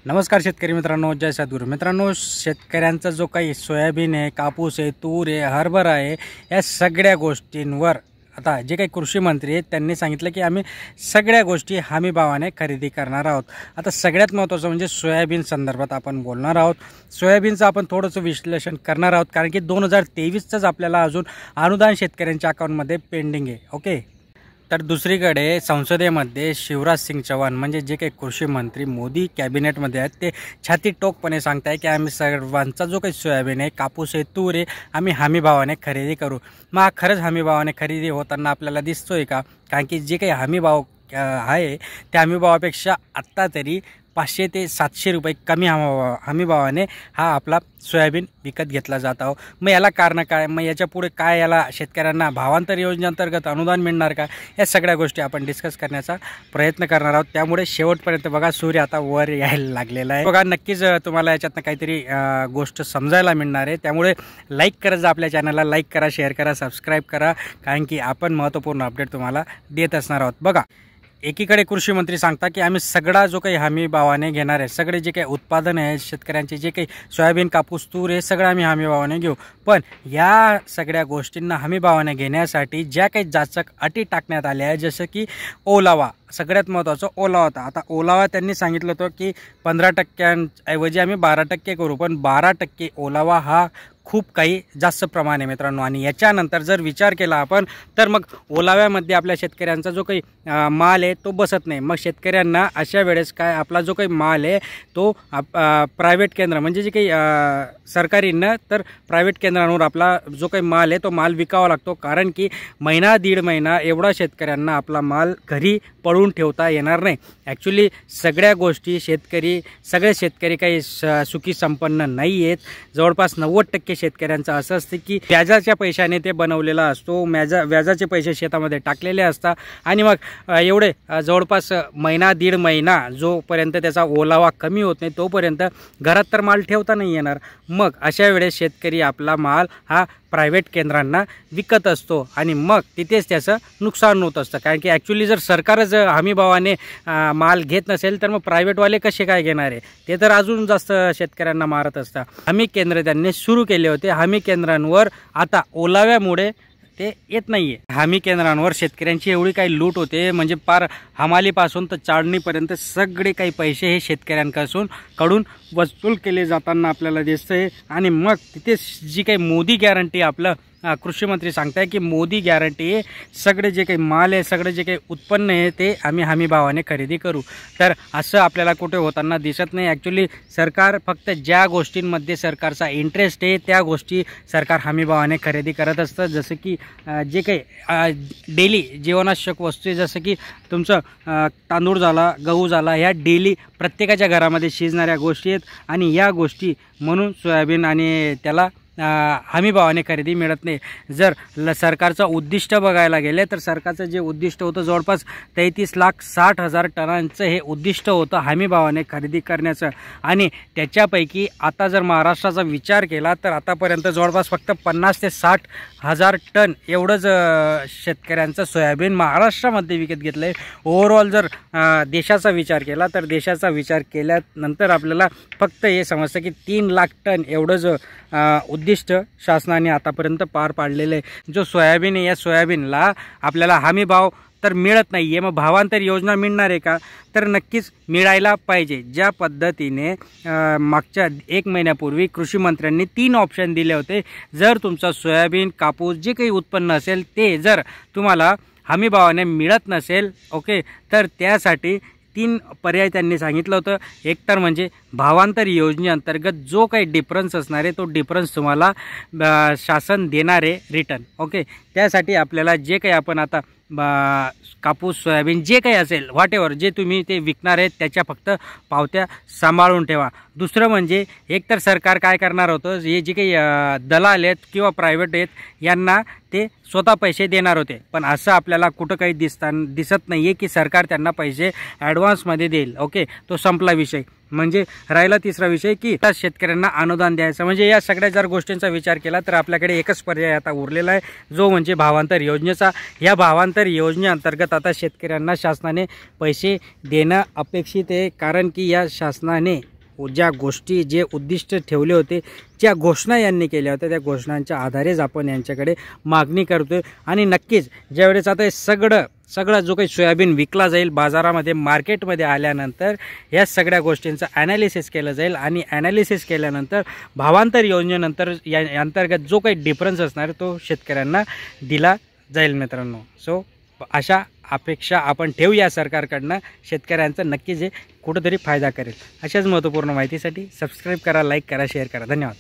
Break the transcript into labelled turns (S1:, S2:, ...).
S1: नमस्कार शेतकरी मित्रांनो, जय सद्गुरू मित्रांनो. शेतकऱ्यांचा जो काही सोयाबीन आहे, कापूस आहे, तूर आहे, हरभरा आहे, या सगळ्या गोष्टींवर आता जे काही कृषी मंत्री आहेत त्यांनी सांगितलं की आम्ही सगळ्या गोष्टी हमी भावाने खरेदी करणार आहोत. आता सगळ्यात महत्त्वाचं म्हणजे सोयाबीन संदर्भात आपण बोलणार आहोत. सोयाबीनचं आपण थोडंसं विश्लेषण करणार आहोत, कारण की 2023चंच आपल्याला अजून अनुदान शेतकऱ्यांच्या अकाउंटमध्ये पेंडिंग आहे. ओके, तर दुसरीकडे संसदेमध्ये शिवराज सिंग चौहान म्हणजे जे काही कृषी मंत्री मोदी कॅबिनेटमध्ये आहेत ते छाती टोकपणे सांगत आहे की आम्ही सर्वांचा जो काही सोयाबीन आहे, कापूस आहे, तूर आहे, आम्ही हमी भावाने खरेदी करू. मग हा खरंच हमी भावाने खरेदी होताना आपल्याला दिसतोय का? कारण की जे काही हमी भाव आहे त्या हमी भावापेक्षा आत्ता तरी 500 ते 700 रुपये कमी हमी भावाने हा आपला सोयाबीन विकत घेतला जात आहे. मग याला कारण काय? मग याच्या पुढे काय याला शेतकऱ्यांना भावांतर योजनेअंतर्गत अनुदान मिळणार का? या सगळ्या गोष्टी आपण डिस्कस करण्याचा प्रयत्न करणार आहोत. त्यामुळे शेवटपर्यंत बघा, सूर्य आता वर यायला लागलेला आहे. बघा, नक्कीच तुम्हाला याच्यातनं काहीतरी गोष्ट समजायला मिळणार आहे. त्यामुळे लाईक करत जा, आपल्या चॅनलला लाईक करा, शेअर करा, सबस्क्राईब करा, कारण की आपण महत्त्वपूर्ण अपडेट तुम्हाला देत असणार आहोत. बघा, एकीकडे कृषी मंत्री सांगता की आम्ही सगळा जो काही हमी भावाने घेणार आहे, सगळे जे काही उत्पादन आहे शेतकऱ्यांचे, जे काही सोयाबीन, कापूस, तूर हे सगळं आम्ही हमी भावाने घेऊ. पण या सगळ्या गोष्टींना हमी भावाने घेण्यासाठी ज्या काही जाचक अटी टाकण्यात आल्या आहे, जसं की ओलावा, सगळ्यात महत्त्वाचं ओलावा होता. आता ओलावा त्यांनी सांगितलं होतं की 15% आम्ही 12% करू, पण 12% ओलावा हा खूप काही जास्त प्रमाण आहे मित्रांनो. आणि याच्यानंतर जर विचार केला आपण तर मग ओलाव्यामध्ये आपल्या शेतकऱ्यांचा जो काही माल आहे तो बसत नाही. मग शेतकऱ्यांना अशा वेळेस काय, आपला जो काही माल आहे तो प्रायव्हेट केंद्र म्हणजे जे काही सरकारी न तर प्रायव्हेट केंद्रांवर आपला जो काही माल आहे तो माल विकावा लागतो. कारण की महिना दीड महिना एवढा शेतकऱ्यांना आपला माल घरी पडून ठेवता येणार नाही. ॲक्च्युली सगळ्या गोष्टी सगळे शेतकरी काही सुखी संपन्न नाही आहेत. जवळपास 90% शेतकऱ्यांचं असं असतं की व्याजाच्या पैशाने ते बनवलेला असतो, व्याजाचे पैसे शेतामध्ये टाकलेले असतात आणि मग एवढे जवळपास महिना दीड महिना जोपर्यंत त्याचा ओलावा कमी होत नाही तोपर्यंत घरात तर माल ठेवता नाही येणार. मग अशा वेळेस शेतकरी आपला माल हा प्रायव्हेट केंद्रांना विकत असतो आणि मग तिथेच त्याचं नुकसान होत असतं. कारण की ॲक्च्युली जर सरकारच हमी भावाने माल घेत नसेल तर मग प्रायव्हेटवाले कसे काय घेणार आहे? ते तर अजून जास्त शेतकऱ्यांना मारत असतात. हमी केंद्र त्यांनी सुरू केले होते. हमी केंद्रांवर आता ओलाव्यामुळे ते येत नाही आहे. हमी केंद्रांवर शेतकऱ्यांची एवढी काही लूट होते, म्हणजे पार हमालीपासून तर चाळणीपर्यंत सगळे काही पैसे हे शेतकऱ्यांकडून वसूल केले जाताना आपल्याला दिसतंय. आणि मग तिथे जी काही मोदी गॅरंटी आपलं कृषी मंत्री सांगताय की मोदी गॅरंटी आहे, सगळे जे काही माल आहे, सगळे जे काही उत्पन्न आहे ते आम्ही हमी भावाने खरेदी करू. तर असं आपल्याला कुठे होताना दिसत नाही. ॲक्च्युली सरकार फक्त ज्या गोष्टींमध्ये सरकारचा इंटरेस्ट आहे त्या गोष्टी सरकार हमी भावाने खरेदी करत असतं. जसं की जे काही डेली जीवनावश्यक वस्तू आहे, जसं की तुमचं तांदूळ झाला, गहू झाला, ह्या डेली प्रत्येकाच्या घरामध्ये शिजणाऱ्या गोष्टी आहेत आणि या गोष्टी म्हणून सोयाबीन आणि त्याला हमी भावाने खरेदी मिळत नाही. जर सरकारचं उद्दिष्ट बघायला गेले तर सरकारचं जे उद्दिष्ट होतं जवळपास 33,60,000 टनांचं हे उद्दिष्ट होतं हमी भावाने खरेदी करण्याचं. आणि त्याच्यापैकी आता जर महाराष्ट्राचा विचार केला तर आतापर्यंत जवळपास फक्त 50,000 ते 60,000 टन एवढंच शेतकऱ्यांचं सोयाबीन महाराष्ट्रामध्ये विकत घेतलं आहे. ओव्हरऑल जर देशाचा विचार केला तर देशाचा विचार केल्यानंतर आपल्याला फक्त हे समजतं की 3 लाख टन एवढंच उद्दिष्ट शासनाने आतापर्यंत पार पाडलेलं आहे. जो सोयाबीन आहे, या सोयाबीनला आपल्याला हमी भाव तर मिळत नाही आहे. मग भावांतर योजना मिळणार आहे का? तर नक्कीच मिळायला पाहिजे. ज्या पद्धतीने मागच्या 1 महिन्यापूर्वी कृषी मंत्र्यांनी 3 ऑप्शन दिले होते. जर तुमचा सोयाबीन, कापूस जे काही उत्पन्न असेल ते जर तुम्हाला हमी भावाने मिळत नसेल, ओके, तर त्यासाठी 3 पर्याय त्यांनी सांगितलं होतं. एक तर म्हणजे भावांतर योजनेअंतर्गत जो काही डिफरन्स असणार आहे तो डिफरन्स तुम्हाला शासन देणार आहे रिटर्न. ओके, त्यासाठी आपल्याला जे काही आपण आता कापूस, सोयाबीन जे काही असेल व्हॉटेवर जे तुम्ही ते विकणार आहेत त्याच्या फक्त पावत्या सांभाळून ठेवा. दुसरं म्हणजे एकतर सरकार काय करणार होतं, हे जे काही दलाल आहेत किंवा प्रायव्हेट आहेत यांना ते स्वतः पैसे देणार होते. पण असं आपल्याला कुठं काही दिसत नाही आहे की सरकार त्यांना पैसे ॲडव्हान्समध्ये देईल. ओके, तो संपला विषय. म्हणजे राहिला तिसरा विषय की त्या शेतकऱ्यांना अनुदान द्यायचं. म्हणजे या सगळ्या जर गोष्टींचा विचार केला तर आपल्याकडे एकच पर्याय आता उरलेला आहे, जो म्हणजे भावांतर योजनेचा. या भावांतर योजनेअंतर्गत आता शेतकऱ्यांना शासनाने पैसे देणं अपेक्षित आहे, कारण की या शासनाने ज्या गोष्टी जे उद्दिष्ट ठेवले होते, ज्या घोषणा यांनी केल्या होत्या, त्या घोषणांच्या आधारेच आपण यांच्याकडे मागणी करतोय. आणि नक्कीच ज्यावेळेस आता हे सगळं जो काही सोयाबीन विकला जाईल बाजारामध्ये, मार्केटमध्ये आल्यानंतर या सगळ्या गोष्टींचं ॲनालिसिस केलं जाईल आणि ॲनालिसिस केल्यानंतर भावांतर योजनेनंतर या अंतर्गत जो काही डिफरन्स असणार तो शेतकऱ्यांना दिला जाईल मित्रांनो. सो अशा अपेक्षा आपण ठेवूया सरकारकडनं. शेतकऱ्यांचा नक्कीच हे कुठंतरी फायदा करेल. अशाच महत्त्वपूर्ण माहितीसाठी सबस्क्राईब करा, लाईक करा, शेअर करा. धन्यवाद.